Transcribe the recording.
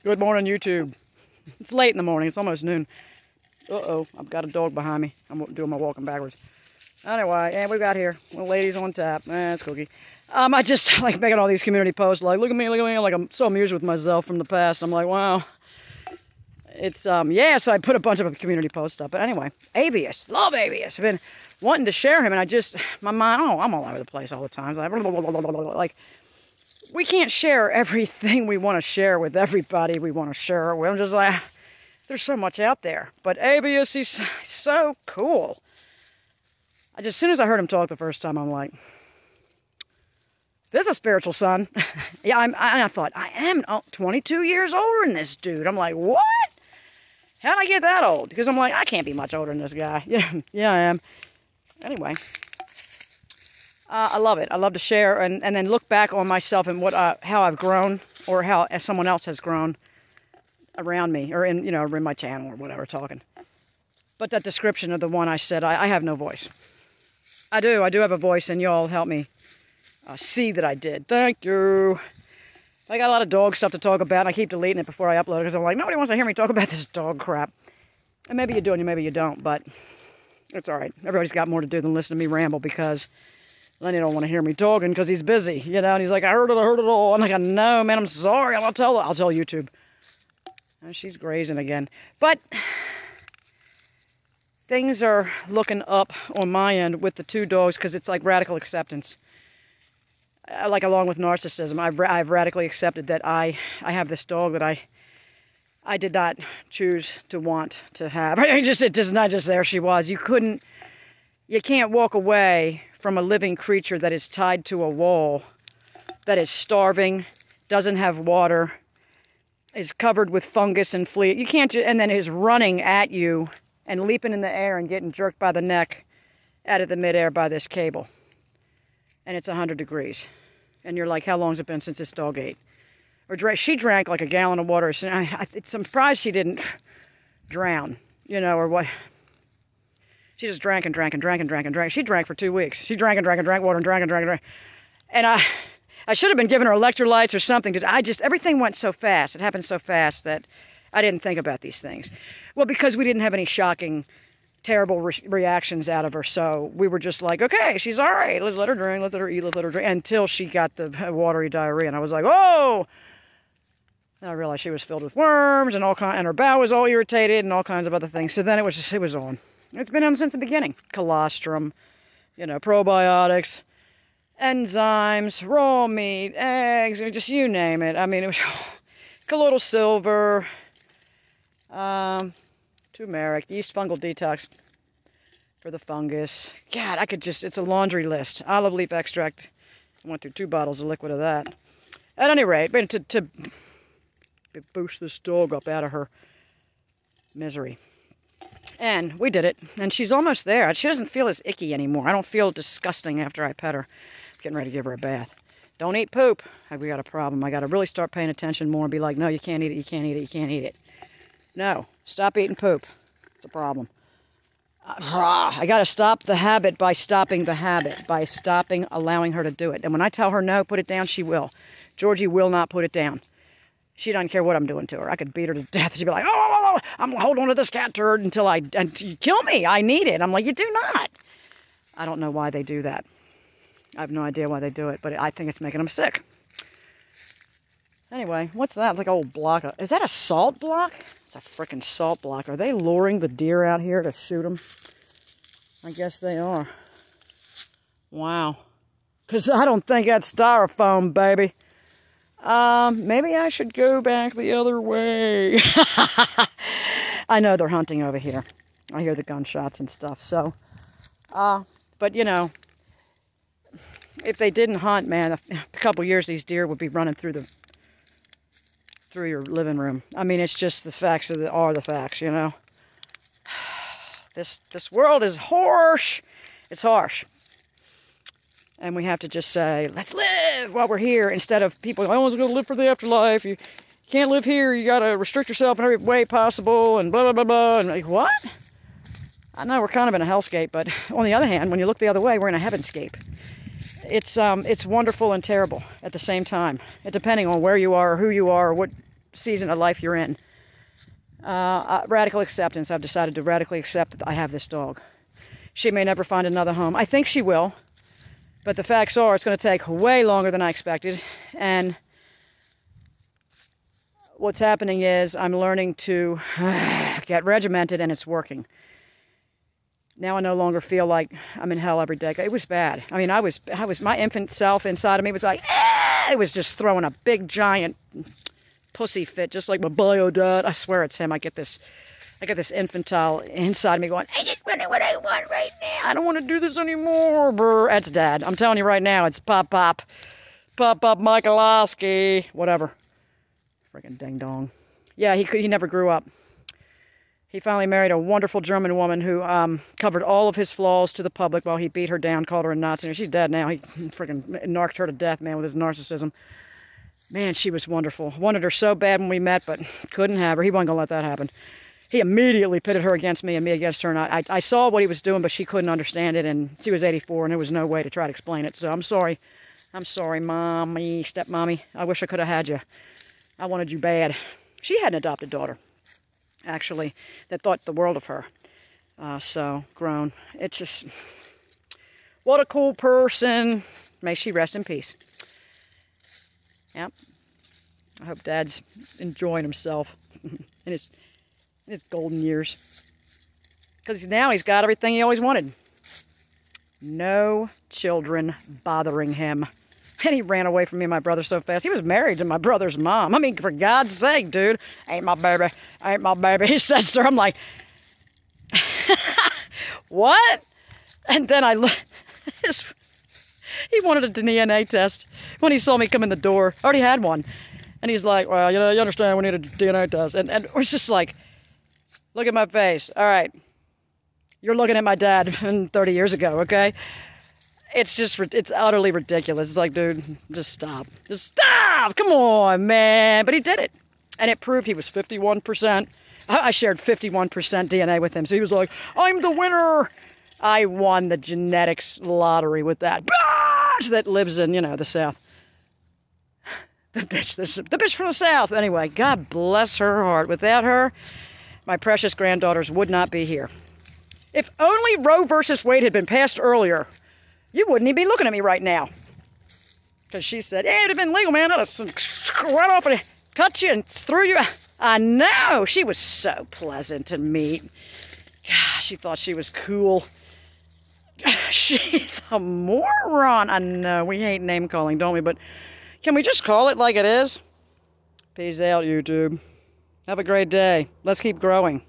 Good morning, YouTube. It's late in the morning. It's almost noon. Uh-oh, I've got a dog behind me. I'm doing my walking backwards. Anyway, and we got here. Well, ladies on tap. It's cookie. I just like making all these community posts. Like, look at me, look at me. Like, I'm so amused with myself from the past. I'm like, wow. It's, yeah, so I put a bunch of community posts up. But anyway, Avius. Love Avius. I've been wanting to share him, and I just, my mind, I'm all over the place all the time. It's like, we can't share everything we want to share with everybody we want to share. We're just like, there's so much out there. But Avius, he's so cool. As soon as I heard him talk the first time, I'm like, this is a spiritual son. Yeah, and I thought, I am 22 years older than this dude. I'm like, what? How'd I get that old? Because I'm like, I can't be much older than this guy. Yeah, I am. Anyway. I love it. I love to share and then look back on myself and how I've grown, or how someone else has grown around me, or in my channel or whatever, talking. But that description of the one I said, I have no voice. I do have a voice, and y'all help me see that I did. Thank you. I got a lot of dog stuff to talk about, and I keep deleting it before I upload it because I'm like, nobody wants to hear me talk about this dog crap. And maybe you do, and maybe you don't, but it's all right. Everybody's got more to do than listen to me ramble, because Lenny don't want to hear me talking because he's busy, and he's like, I heard it all. I'm like, no, man, I'm sorry. I'll tell YouTube. Oh, she's grazing again. But things are looking up on my end with the two dogs, because it's like radical acceptance. Like, along with narcissism, I've radically accepted that I have this dog that I did not choose to want to have. It just not just there she was. You can't walk away from a living creature that is tied to a wall, that is starving, doesn't have water, is covered with fungus and flea. You can't, and then is running at you and leaping in the air and getting jerked by the neck out of the midair by this cable. And it's 100 degrees. And you're like, how long's it been since this dog ate? Or she drank like a gallon of water. So I'm surprised she didn't drown, or what. She just drank and drank and drank and drank and drank. She drank for 2 weeks. She drank and drank and drank water and drank and drank and drank. And I should have been giving her electrolytes or something. Everything went so fast. It happened so fast that I didn't think about these things. Well, because we didn't have any shocking, terrible reactions out of her. So we were just like, okay, she's all right. Let's let her drink. Let's let her eat. Let's let her drink. Until she got the watery diarrhea. And I was like, oh! And I realized she was filled with worms and and her bowel was all irritated and all kinds of other things. So then it was on. It's been on since the beginning. Colostrum, probiotics, enzymes, raw meat, eggs, just you name it. I mean, it was colloidal silver, turmeric, yeast fungal detox for the fungus. God, it's a laundry list. Olive leaf extract. I went through 2 bottles of liquid of that. At any rate, but to boost this dog up out of her misery. And we did it, and she's almost there. She doesn't feel as icky anymore. I don't feel disgusting after I pet her. I'm getting ready to give her a bath. Don't eat poop. We got a problem. I got to really start paying attention more and be like, no, you can't eat it, you can't eat it, you can't eat it. No, stop eating poop. It's a problem. I got to stop the habit by stopping the habit, by stopping allowing her to do it. And when I tell her no, put it down, she will. Georgie will not put it down. She doesn't care what I'm doing to her. I could beat her to death. She'd be like, oh, I'm holding on to this cat turd until you kill me. I need it. I'm like, you do not. I don't know why they do that. I have no idea why they do it, but I think it's making them sick. Anyway, what's that? Like an old block. Is that a salt block? It's a freaking salt block. Are they luring the deer out here to shoot them? I guess they are. Wow. Because I don't think that's styrofoam, baby. Maybe I should go back the other way. I know they're hunting over here. I hear the gunshots and stuff, so. But, if they didn't hunt, man, a couple years these deer would be running through your living room. I mean, it's just the facts are the facts, This world is harsh. It's harsh. And we have to just say, let's live while we're here, instead of people, I was going to live for the afterlife. You can't live here. You got to restrict yourself in every way possible, and blah, blah, blah, blah. And like, what? I know we're kind of in a hellscape, but on the other hand, when you look the other way, we're in a heavenscape. It's wonderful and terrible at the same time. It depending on where you are, or who you are, or what season of life you're in. Radical acceptance. I've decided to radically accept that I have this dog. She may never find another home. I think she will. But the facts are it's going to take way longer than I expected. And what's happening is I'm learning to get regimented, and it's working. Now I no longer feel like I'm in hell every day. It was bad. I mean, I was my infant self inside of me was like, it was just throwing a big giant pussy fit, just like my bio dad. I swear it's him. I get this infantile inside of me going, I just want what I want right now. I don't want to do this anymore. Brr. That's Dad. I'm telling you right now, it's Pop Michalowski, whatever. Friggin' ding dong. Yeah, he never grew up. He finally married a wonderful German woman who covered all of his flaws to the public while he beat her down, called her a Nazi. She's dead now. He friggin' narked her to death, man, with his narcissism. Man, she was wonderful. Wanted her so bad when we met, but couldn't have her. He wasn't going to let that happen. He immediately pitted her against me and me against her, and I saw what he was doing, but she couldn't understand it, and she was 84, and there was no way to try to explain it. So I'm sorry. I'm sorry, Mommy, stepmommy. I wish I could have had you. I wanted you bad. She had an adopted daughter, actually, that thought the world of her. So, grown. It's just, what a cool person. May she rest in peace. Yep. I hope Dad's enjoying himself in his golden years. Because now he's got everything he always wanted. No children bothering him. And he ran away from me and my brother so fast. He was married to my brother's mom. I mean, for God's sake, dude. Ain't my baby. Ain't my baby. He says to her, I'm like, what? And then I look. He wanted a DNA test when he saw me come in the door. I already had one. And he's like, well, you understand, we need a DNA test. And it was just like, look at my face. All right. You're looking at my dad 30 years ago, okay? It's utterly ridiculous. It's like, dude, just stop. Just stop! Come on, man. But he did it. And it proved he was 51%. I shared 51% DNA with him. So he was like, I'm the winner. I won the genetics lottery with that bitch that lives in, the South. The bitch from the South. Anyway, God bless her heart. Without her, my precious granddaughters would not be here. If only Roe versus Wade had been passed earlier, you wouldn't even be looking at me right now. Because she said, hey, it'd have been legal, man. I'd have right off and cut you and threw you. I know. She was so pleasant to meet. God, she thought she was cool. She's a moron. I know. We hate name calling, don't we? But can we just call it like it is? Peace out, YouTube. Have a great day. Let's keep growing.